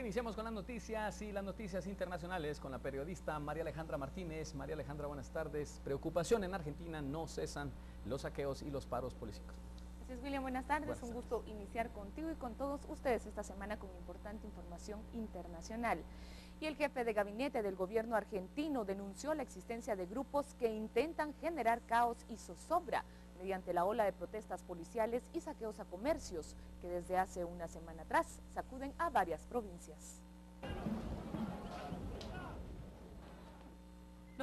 Iniciamos con las noticias y las noticias internacionales con la periodista María Alejandra Martínez. María Alejandra, buenas tardes. Preocupación en Argentina, no cesan los saqueos y los paros políticos. Así es, William, buenas tardes. Un gusto iniciar contigo y con todos ustedes esta semana con importante información internacional. Y el jefe de gabinete del gobierno argentino denunció la existencia de grupos que intentan generar caos y zozobra mediante la ola de protestas policiales y saqueos a comercios que desde hace una semana atrás sacuden a varias provincias.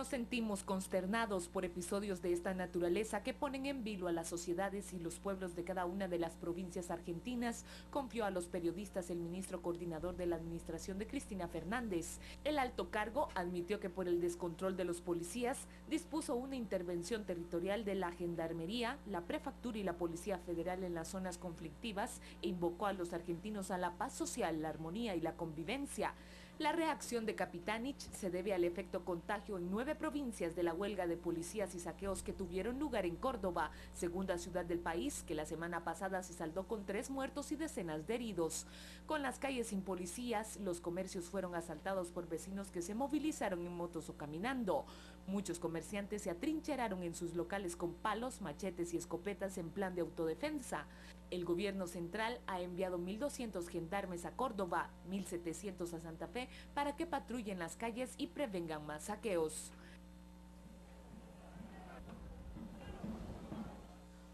Nos sentimos consternados por episodios de esta naturaleza que ponen en vilo a las sociedades y los pueblos de cada una de las provincias argentinas, confió a los periodistas el ministro coordinador de la administración de Cristina Fernández. El alto cargo admitió que por el descontrol de los policías dispuso una intervención territorial de la Gendarmería, la Prefectura y la Policía Federal en las zonas conflictivas e invocó a los argentinos a la paz social, la armonía y la convivencia. La reacción de Capitanich se debe al efecto contagio en 9 provincias de la huelga de policías y saqueos que tuvieron lugar en Córdoba, segunda ciudad del país, que la semana pasada se saldó con 3 muertos y decenas de heridos. Con las calles sin policías, los comercios fueron asaltados por vecinos que se movilizaron en motos o caminando. Muchos comerciantes se atrincheraron en sus locales con palos, machetes y escopetas en plan de autodefensa. El gobierno central ha enviado 1.200 gendarmes a Córdoba, 1.700 a Santa Fe, para que patrullen las calles y prevengan más saqueos.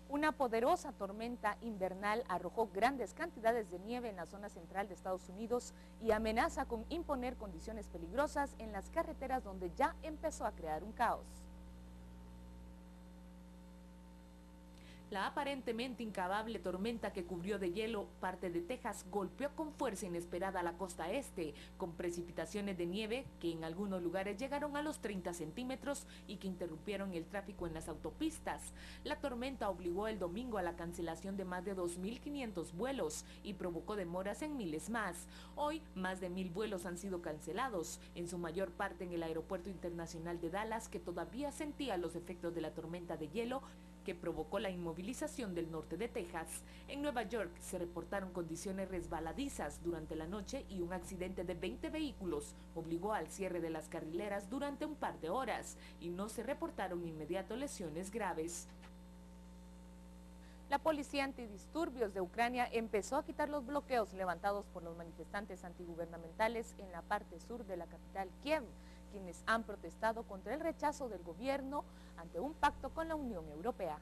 Una poderosa tormenta invernal arrojó grandes cantidades de nieve en la zona central de Estados Unidos y amenaza con imponer condiciones peligrosas en las carreteras donde ya empezó a crear un caos. La aparentemente incavable tormenta que cubrió de hielo parte de Texas golpeó con fuerza inesperada a la costa este, con precipitaciones de nieve que en algunos lugares llegaron a los 30 centímetros y que interrumpieron el tráfico en las autopistas. La tormenta obligó el domingo a la cancelación de más de 2.500 vuelos y provocó demoras en miles más. Hoy, más de 1.000 vuelos han sido cancelados, en su mayor parte en el Aeropuerto Internacional de Dallas, que todavía sentía los efectos de la tormenta de hielo que provocó la inmovilización del norte de Texas. En Nueva York se reportaron condiciones resbaladizas durante la noche y un accidente de 20 vehículos obligó al cierre de las carrileras durante un par de horas y no se reportaron inmediato lesiones graves. La policía antidisturbios de Ucrania empezó a quitar los bloqueos levantados por los manifestantes antigubernamentales en la parte sur de la capital Kiev, quienes han protestado contra el rechazo del gobierno ante un pacto con la Unión Europea.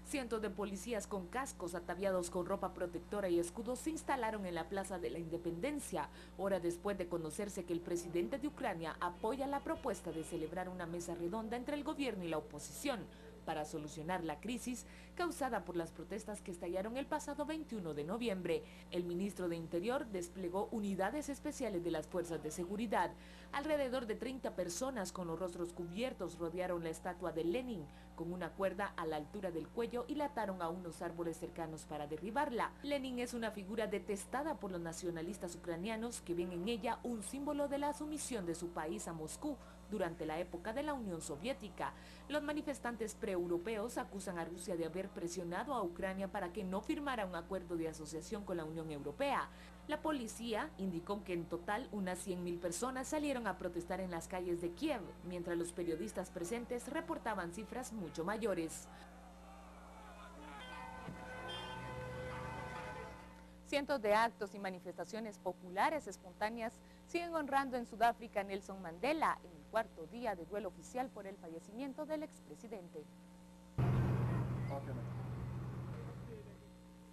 Cientos de policías con cascos ataviados con ropa protectora y escudos se instalaron en la Plaza de la Independencia, hora después de conocerse que el presidente de Ucrania apoya la propuesta de celebrar una mesa redonda entre el gobierno y la oposición para solucionar la crisis causada por las protestas que estallaron el pasado 21 de noviembre. El ministro de Interior desplegó unidades especiales de las fuerzas de seguridad. Alrededor de 30 personas con los rostros cubiertos rodearon la estatua de Lenin con una cuerda a la altura del cuello y la ataron a unos árboles cercanos para derribarla. Lenin es una figura detestada por los nacionalistas ucranianos que ven en ella un símbolo de la sumisión de su país a Moscú durante la época de la Unión Soviética. Los manifestantes pre-europeos acusan a Rusia de haber presionado a Ucrania para que no firmara un acuerdo de asociación con la Unión Europea. La policía indicó que en total unas 100.000 personas salieron a protestar en las calles de Kiev, mientras los periodistas presentes reportaban cifras mucho mayores. Cientos de actos y manifestaciones populares espontáneas siguen honrando en Sudáfrica a Nelson Mandela en el cuarto día de duelo oficial por el fallecimiento del expresidente.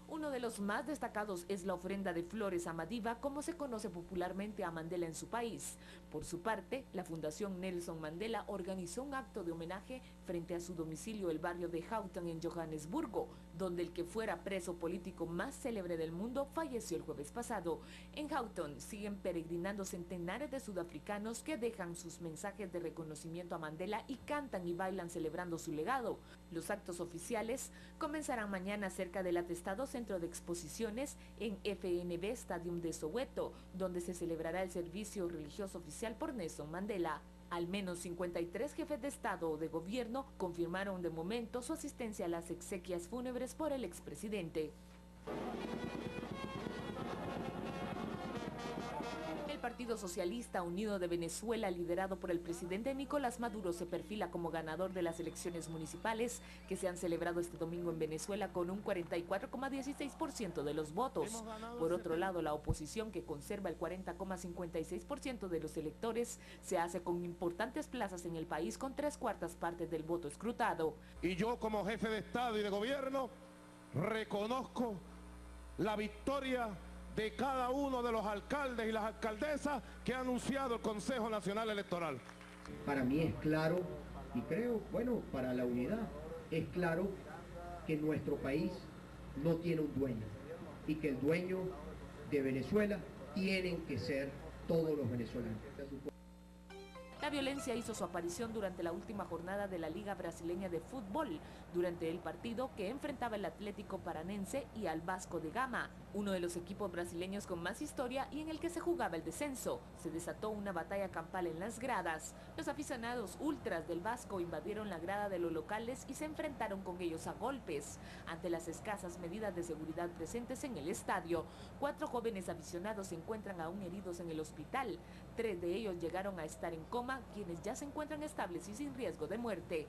Uno de los más destacados es la ofrenda de flores a Madiba, como se conoce popularmente a Mandela en su país. Por su parte, la Fundación Nelson Mandela organizó un acto de homenaje frente a su domicilio, el barrio de Houghton en Johannesburgo, donde el que fuera preso político más célebre del mundo falleció el jueves pasado. En Houghton siguen peregrinando centenares de sudafricanos que dejan sus mensajes de reconocimiento a Mandela y cantan y bailan celebrando su legado. Los actos oficiales comenzarán mañana cerca del atestado Centro de Exposiciones en FNB Stadium de Soweto, donde se celebrará el servicio religioso oficial por Nelson Mandela. Al menos 53 jefes de Estado o de Gobierno confirmaron de momento su asistencia a las exequias fúnebres por el expresidente. El Partido Socialista Unido de Venezuela, liderado por el presidente Nicolás Maduro, se perfila como ganador de las elecciones municipales que se han celebrado este domingo en Venezuela con un 44,16% de los votos. Por otro lado, la oposición, que conserva el 40,56% de los electores, se hace con importantes plazas en el país con 3/4 partes del voto escrutado. Y yo, como jefe de Estado y de Gobierno, reconozco la victoria de cada uno de los alcaldes y las alcaldesas que ha anunciado el Consejo Nacional Electoral. Para mí es claro, y creo, bueno, para la unidad, es claro que nuestro país no tiene un dueño y que el dueño de Venezuela tienen que ser todos los venezolanos. La violencia hizo su aparición durante la última jornada de la Liga Brasileña de Fútbol, durante el partido que enfrentaba el Atlético Paranense y al Vasco de Gama, uno de los equipos brasileños con más historia y en el que se jugaba el descenso. Se desató una batalla campal en las gradas. Los aficionados ultras del Vasco invadieron la grada de los locales y se enfrentaron con ellos a golpes. Ante las escasas medidas de seguridad presentes en el estadio, 4 jóvenes aficionados se encuentran aún heridos en el hospital. 3 de ellos llegaron a estar en coma, quienes ya se encuentran estables y sin riesgo de muerte.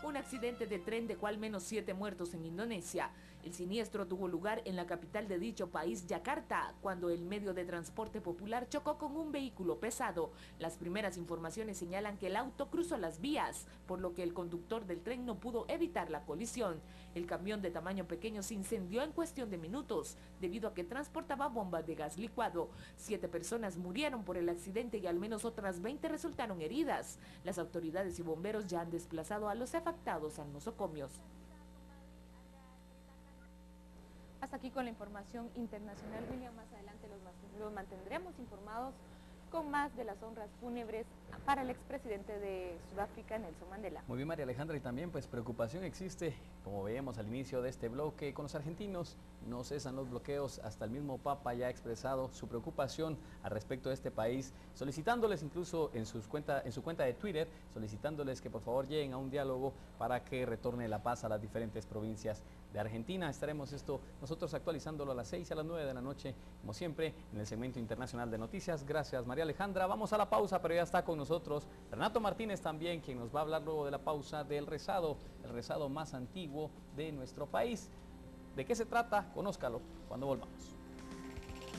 Un accidente de tren dejó al menos 7 muertos en Indonesia. El siniestro tuvo lugar en la capital de dicho país, Yakarta, cuando el medio de transporte popular chocó con un vehículo pesado. Las primeras informaciones señalan que el auto cruzó las vías, por lo que el conductor del tren no pudo evitar la colisión. El camión de tamaño pequeño se incendió en cuestión de minutos, debido a que transportaba bombas de gas licuado. 7 personas murieron por el accidente y al menos otras 20 resultaron heridas. Las autoridades y bomberos ya han desplazado a los afectados a nosocomios. Hasta aquí con la información internacional, William. Más adelante los mantendremos informados con más de las honras fúnebres para el expresidente de Sudáfrica, Nelson Mandela. Muy bien, María Alejandra, y también pues preocupación existe, como veíamos al inicio de este bloque, con los argentinos. No cesan los bloqueos, hasta el mismo Papa ya ha expresado su preocupación al respecto de este país, solicitándoles incluso en su cuenta de Twitter, solicitándoles que por favor lleguen a un diálogo para que retorne la paz a las diferentes provincias de Argentina. Estaremos nosotros actualizándolo a las 6 y a las 9 de la noche, como siempre, en el segmento internacional de noticias. Gracias, María Alejandra. Vamos a la pausa, pero ya está con nosotros Renato Martínez también, quien nos va a hablar luego de la pausa del rezado, el rezado más antiguo de nuestro país. ¿De qué se trata? Conózcalo cuando volvamos.